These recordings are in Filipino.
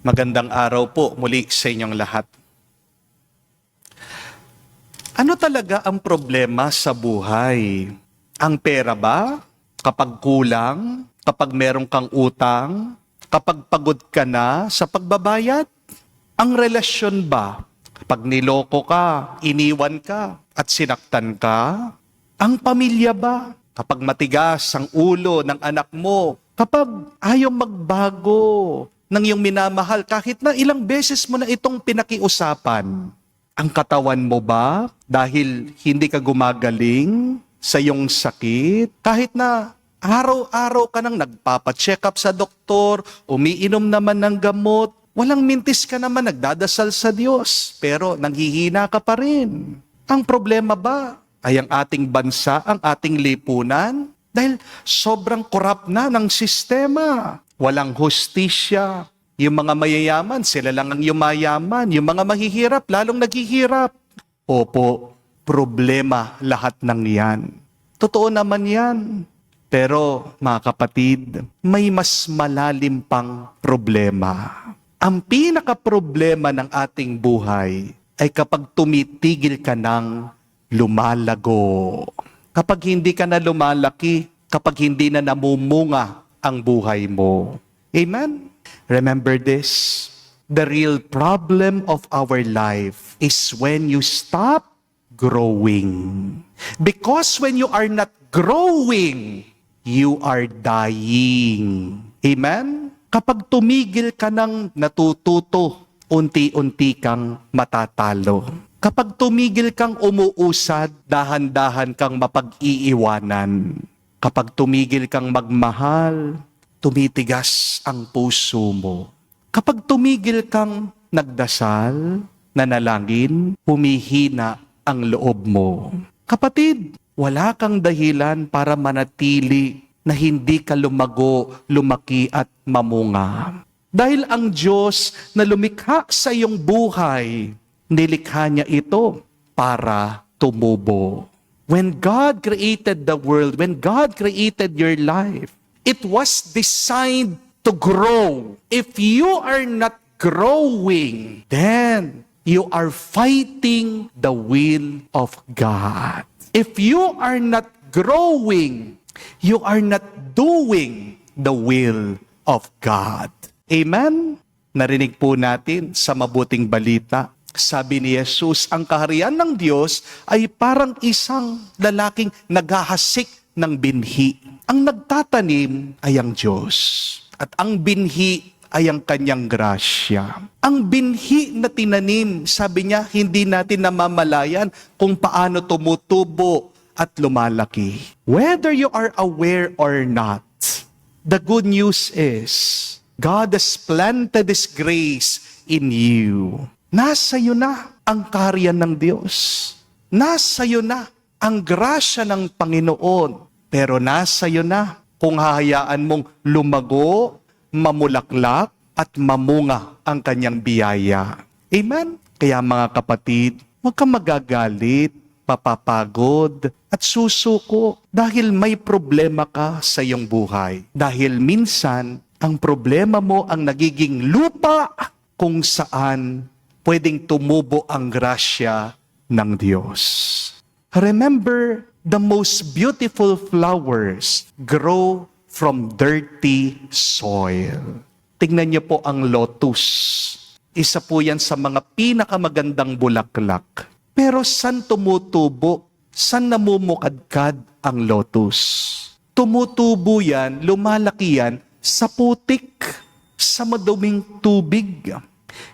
Magandang araw po muli sa inyong lahat. Ano talaga ang problema sa buhay? Ang pera ba? Kapag kulang? Kapag meron kang utang? Kapag pagod ka na sa pagbabayad? Ang relasyon ba? Kapag niloko ka, iniwan ka, at sinaktan ka? Ang pamilya ba? Kapag matigas ang ulo ng anak mo? Kapag ayaw magbago ng iyong minamahal, kahit na ilang beses mo na itong pinakiusapan, ang katawan mo ba, dahil hindi ka gumagaling sa iyong sakit, kahit na araw-araw ka nang nagpapacheck up sa doktor, umiinom naman ng gamot, walang mintis ka naman, nagdadasal sa Diyos, pero nanghihina ka pa rin. Ang problema ba ay ang ating bansa, ang ating lipunan? Dahil sobrang korap na ng sistema. Walang hustisya. Yung mga mayayaman, sila lang ang yumayaman. Yung mga mahihirap, lalong naghihirap. Opo, problema lahat ng yan. Totoo naman yan. Pero mga kapatid, may mas malalim pang problema. Ang pinaka-problema ng ating buhay ay kapag tumitigil ka ng lumalago. Kapag hindi ka na lumalaki, kapag hindi na namumunga ang buhay mo. Amen? Remember this, the real problem of our life is when you stop growing. Because when you are not growing, you are dying. Amen? Kapag tumigil ka ng natututo, unti-unti kang matatalo. Kapag tumigil kang umuusad, dahan-dahan kang mapag-iiwanan. Kapag tumigil kang magmahal, tumitigas ang puso mo. Kapag tumigil kang nagdasal, nanalangin, humihina ang loob mo. Kapatid, wala kang dahilan para manatili na hindi ka lumago, lumaki at mamunga. Dahil ang Diyos na lumikha sa iyong buhay, nilikha niya ito para tumubo. When God created the world, when God created your life, it was designed to grow. If you are not growing, then you are fighting the will of God. If you are not growing, you are not doing the will of God. Amen? Narinig po natin sa mabuting balita. Sabi ni Jesus, ang kaharian ng Diyos ay parang isang lalaking naghahasik ng binhi. Ang nagtatanim ay ang Diyos. At ang binhi ay ang kanyang grasya. Ang binhi na tinanim, sabi niya, hindi natin namamalayan kung paano tumutubo at lumalaki. Whether you are aware or not, the good news is, God has planted His grace in you. Nasa iyo na ang kaharian ng Diyos. Nasa iyo na ang grasya ng Panginoon. Pero nasa iyo na kung hahayaan mong lumago, mamulaklak, at mamunga ang kanyang biyaya. Amen? Kaya mga kapatid, huwag kang magagalit, papapagod, at susuko dahil may problema ka sa iyong buhay. Dahil minsan, ang problema mo ang nagiging lupa kung saan pwedeng tumubo ang grasya ng Diyos. Remember, the most beautiful flowers grow from dirty soil. Tingnan niyo po ang lotus. Isa po yan sa mga pinakamagandang bulaklak. Pero saan tumutubo? Saan namumukadkad ang lotus? Tumutubo yan, lumalaki yan sa putik, sa maduming tubig.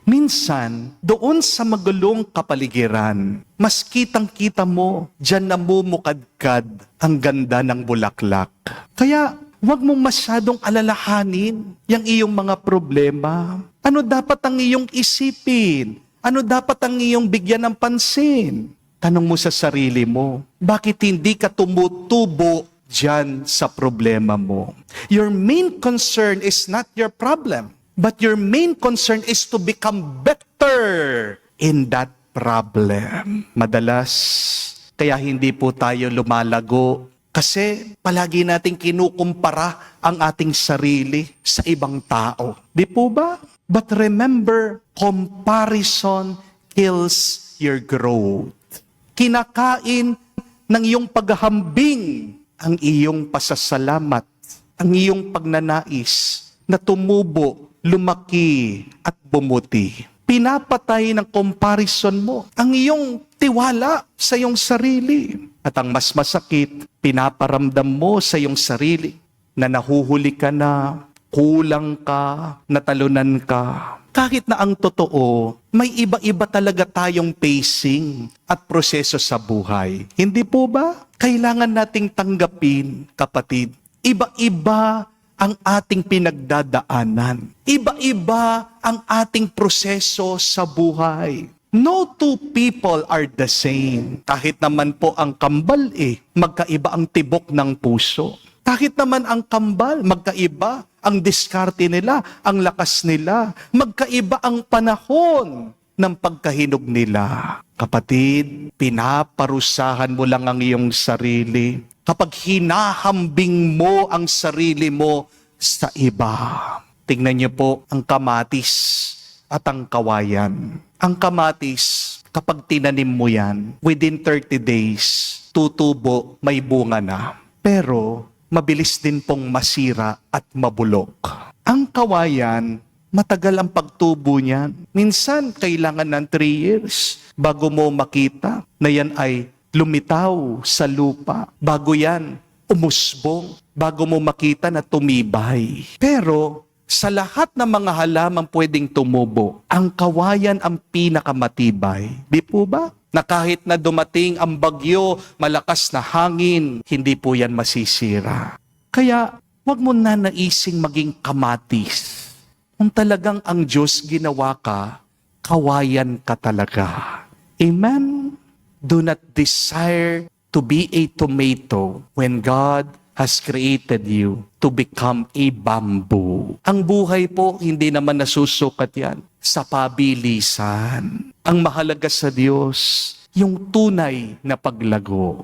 Minsan, doon sa magulong kapaligiran, mas kitang-kita mo, dyan namumukadkad ang ganda ng bulaklak. Kaya, huwag mong masyadong alalahanin yung iyong mga problema. Ano dapat ang iyong isipin? Ano dapat ang iyong bigyan ng pansin? Tanong mo sa sarili mo, bakit hindi ka tumutubo dyan sa problema mo? Your main concern is not your problem, but your main concern is to become better in that problem. Madalas, kaya hindi po tayo lumalago kasi palagi nating kinukumpara ang ating sarili sa ibang tao. Di po ba? But remember, comparison kills your growth. Kinakain ng iyong paghahambing ang iyong pasasalamat, ang iyong pagnanais na tumubo, lumaki at bumuti. Pinapatay ng comparison mo ang iyong tiwala sa iyong sarili. At ang mas masakit, pinaparamdam mo sa iyong sarili na nahuhuli ka na, kulang ka, natalunan ka. Kahit na ang totoo, may iba-iba talaga tayong pacing at proseso sa buhay. Hindi po ba? Kailangan nating tanggapin, kapatid. Iba-iba ang ating pinagdadaanan. Iba-iba ang ating proseso sa buhay. No two people are the same. Kahit naman po ang kambal magkaiba ang tibok ng puso. Kahit naman ang kambal, magkaiba ang diskarte nila, ang lakas nila. Magkaiba ang panahon ng pagkahinog nila. Kapatid, pinaparusahan mo lang ang iyong sarili kapag hinahambing mo ang sarili mo sa iba. Tingnan niyo po ang kamatis at ang kawayan. Ang kamatis, kapag tinanim mo yan, within 30 days, tutubo, may bunga na. Pero, mabilis din pong masira at mabulok. Ang kawayan, matagal ang pagtubo niyan. Minsan, kailangan ng 3 years bago mo makita na yan ay lumitaw sa lupa. Bago yan, umusbong. Bago mo makita na tumibay. Pero, sa lahat ng mga halaman pwedeng tumubo, ang kawayan ang pinakamatibay. Di po ba? Na kahit na dumating ang bagyo, malakas na hangin, hindi po yan masisira. Kaya, huwag mo na naising maging kamatis. Kung talagang ang Diyos ginawa ka, kawayan ka talaga. Amen? Do not desire to be a tomato when God has created you to become a bamboo. Ang buhay po, hindi naman nasusukat yan sa pabilisan. Ang mahalaga sa Diyos, yung tunay na paglago.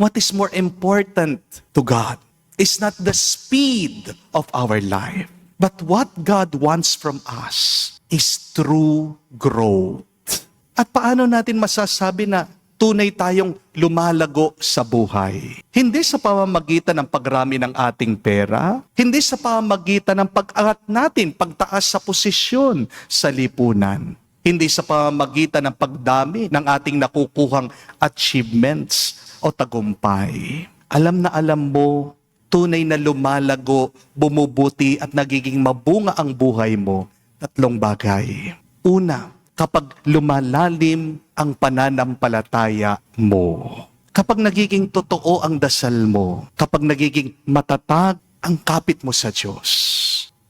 What is more important to God is not the speed of our life, but what God wants from us is true growth. At paano natin masasabi na tunay tayong lumalago sa buhay? Hindi sa pamamagitan ng pagrami ng ating pera, hindi sa pamamagitan ng pag-angat natin, pagtaas sa posisyon sa lipunan, hindi sa pamamagitan ng pagdami ng ating nakukuhang achievements o tagumpay. Alam na alam mo, tunay na lumalago, bumubuti at nagiging mabunga ang buhay mo, 3 bagay. Una, kapag lumalalim ang pananampalataya mo. Kapag nagiging totoo ang dasal mo. Kapag nagiging matatag ang kapit mo sa Diyos.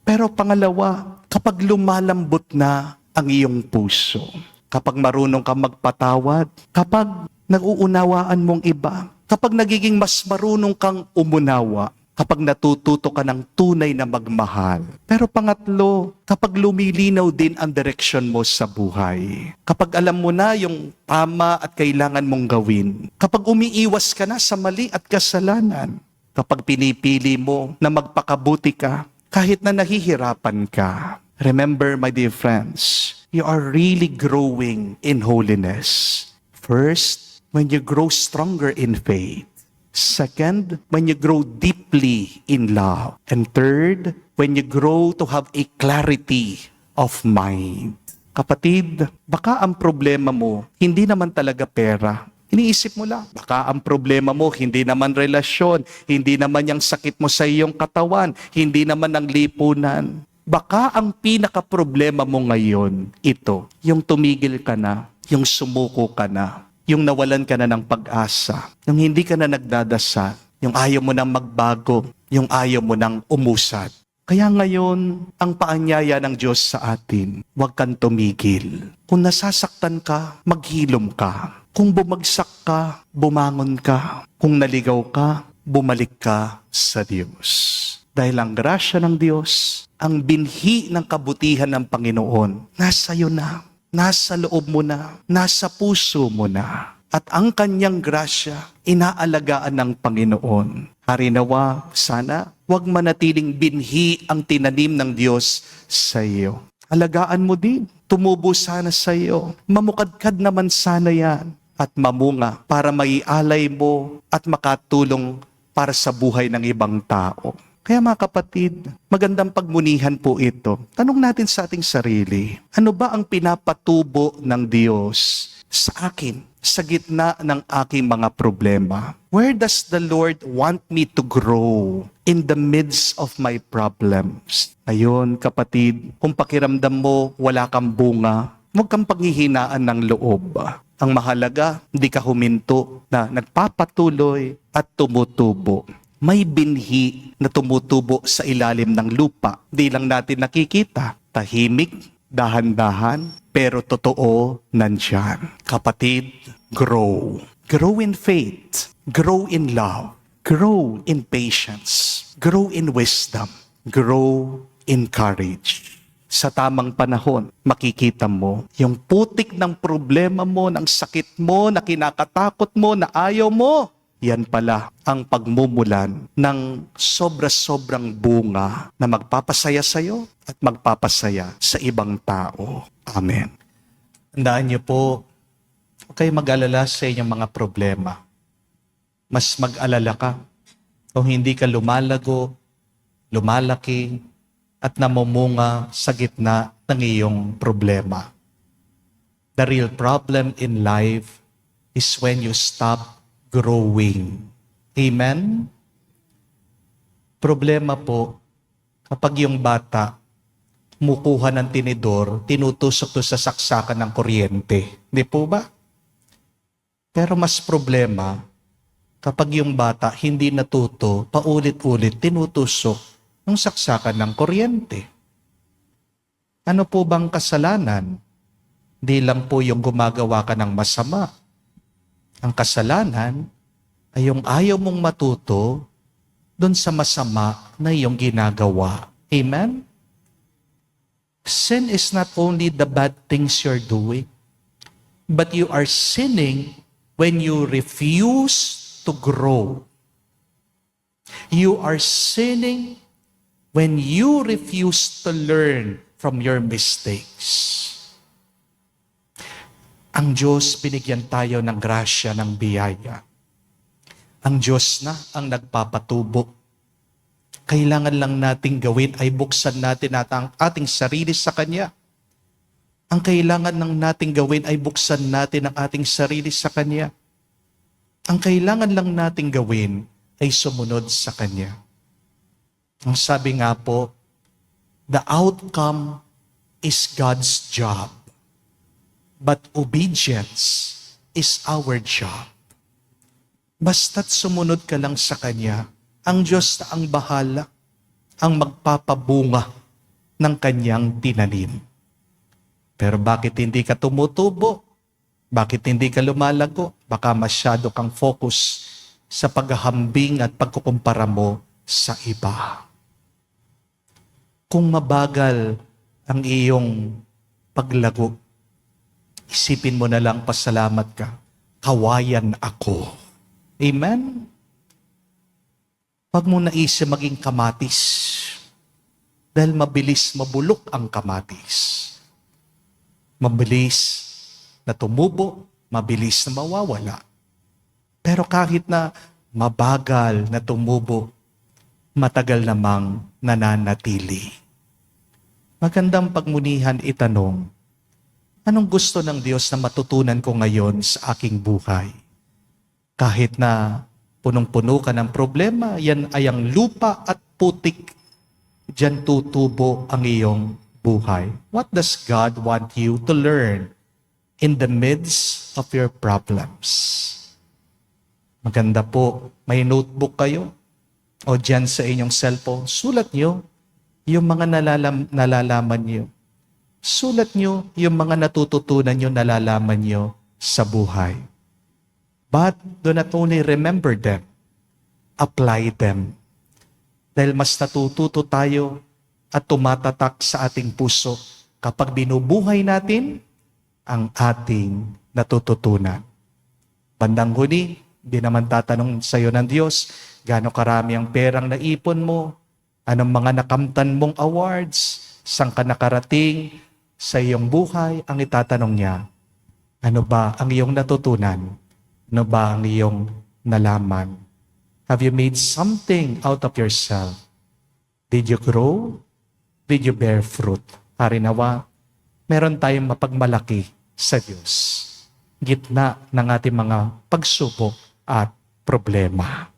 Pero pangalawa, kapag lumalambot na ang iyong puso. Kapag marunong kang magpatawad. Kapag nag-uunawaan mong iba. Kapag nagiging mas marunong kang umunawa. Kapag natututo ka ng tunay na magmahal. Pero pangatlo, kapag lumilinaw din ang direksyon mo sa buhay. Kapag alam mo na yung tama at kailangan mong gawin. Kapag umiiwas ka na sa mali at kasalanan. Kapag pinipili mo na magpakabuti ka, kahit na nahihirapan ka. Remember, my dear friends, you are really growing in holiness. First, when you grow stronger in faith. Second, when you grow deeply in love. And third, when you grow to have a clarity of mind. Kapatid, baka ang problema mo, hindi naman talaga pera. Iniisip mo lang, baka ang problema mo, hindi naman relasyon, hindi naman yung sakit mo sa iyong katawan, hindi naman ang lipunan. Baka ang pinaka-problema mo ngayon, ito, yung tumigil ka na, yung sumuko ka na. Yung nawalan ka na ng pag-asa, yung hindi ka na nagdadasal, yung ayaw mo nang magbago, yung ayaw mo nang umusad. Kaya ngayon, ang paanyaya ng Diyos sa atin, huwag kang tumigil. Kung nasasaktan ka, maghilom ka. Kung bumagsak ka, bumangon ka. Kung naligaw ka, bumalik ka sa Diyos. Dahil ang grasya ng Diyos, ang binhi ng kabutihan ng Panginoon, nasa iyo na. Nasa loob mo na, nasa puso mo na. At ang kanyang grasya, inaalagaan ng Panginoon. Harinawa, sana, huwag manatiling binhi ang tinanim ng Diyos sa iyo. Alagaan mo din. Tumubo sana sa iyo. Mamukadkad naman sana yan at mamunga para maialay mo at makatulong para sa buhay ng ibang tao. Kaya mga kapatid, magandang pagmunihan po ito. Tanong natin sa ating sarili, ano ba ang pinapatubo ng Diyos sa akin sa gitna ng aking mga problema? Where does the Lord want me to grow in the midst of my problems? Ayun, kapatid, kung pakiramdam mo wala kang bunga, huwag kang panghihinaan ng loob. Ang mahalaga, hindi ka huminto na nagpapatuloy at tumutubo. May binhi na tumutubo sa ilalim ng lupa. Di lang natin nakikita. Tahimik, dahan-dahan, pero totoo nandyan. Kapatid, grow. Grow in faith. Grow in love. Grow in patience. Grow in wisdom. Grow in courage. Sa tamang panahon, makikita mo yung putik ng problema mo, ng sakit mo, na kinakatakot mo, na ayaw mo. Yan pala ang pagmumulan ng sobra-sobrang bunga na magpapasaya sa iyo at magpapasaya sa ibang tao. Amen. Tandaan niyo po, huwag kayo mag-alala sa inyong mga problema. Mas mag-alala ka kung hindi ka lumalago, lumalaki, at namumunga sa gitna ng iyong problema. The real problem in life is when you stop growing. Amen? Problema po, kapag yung bata kumukuha ng tinidor, tinutusok to sa saksakan ng kuryente. Hindi po ba? Pero mas problema, kapag yung bata hindi natuto, paulit-ulit tinutusok ng saksakan ng kuryente. Ano po bang kasalanan? Di lang po yung gumagawa ka ng masama. Ang kasalanan ay yung ayaw mong matuto doon sa masama na iyong ginagawa. Amen? Sin is not only the bad things you're doing, but you are sinning when you refuse to grow. You are sinning when you refuse to learn from your mistakes. Ang Diyos, binigyan tayo ng grasya, ng biyaya. Ang Diyos na ang nagpapatubo. Kailangan lang nating gawin ay buksan natin ang ating sarili sa Kanya. Ang kailangan lang nating gawin ay buksan natin ang ating sarili sa Kanya. Ang kailangan lang nating gawin ay sumunod sa Kanya. Ang sabi nga po, the outcome is God's job. But obedience is our job. Basta't sumunod ka lang sa Kanya, ang Diyos na ang bahala, ang magpapabunga ng Kanyang tinanim. Pero bakit hindi ka tumutubo? Bakit hindi ka lumalago? Baka masyado kang focus sa paghahambing at pagkukumpara mo sa iba. Kung mabagal ang iyong paglago, isipin mo na lang, pasalamat ka. Kawayan ako. Amen? Huwag mo naisip maging kamatis. Dahil mabilis mabulok ang kamatis. Mabilis na tumubo, mabilis na mawawala. Pero kahit na mabagal na tumubo, matagal namang nananatili. Magandang pagmunihan itanong, anong gusto ng Diyos na matutunan ko ngayon sa aking buhay? Kahit na punong-puno ka ng problema, yan ay ang lupa at putik, diyan tutubo ang iyong buhay. What does God want you to learn in the midst of your problems? Maganda po, may notebook kayo o diyan sa inyong cellphone, sulat nyo yung mga nalalaman nyo. Sulat nyo yung mga natututunan nyo, nalalaman nyo sa buhay. But do not only remember them, apply them. Dahil mas natututo tayo at tumatatak sa ating puso kapag binubuhay natin ang ating natututunan. Bandang huli, di naman tatanong sa iyo ng Diyos, gaano karami ang perang naipon mo, anong mga nakamtan mong awards, Saan ka nakarating sa iyong buhay, ang itatanong niya, ano ba ang iyong natutunan? Ano ba ang iyong nalaman? Have you made something out of yourself? Did you grow? Did you bear fruit? Pare nawa, meron tayong mapagmalaki sa Diyos. Gitna ng ating mga pagsubok at problema.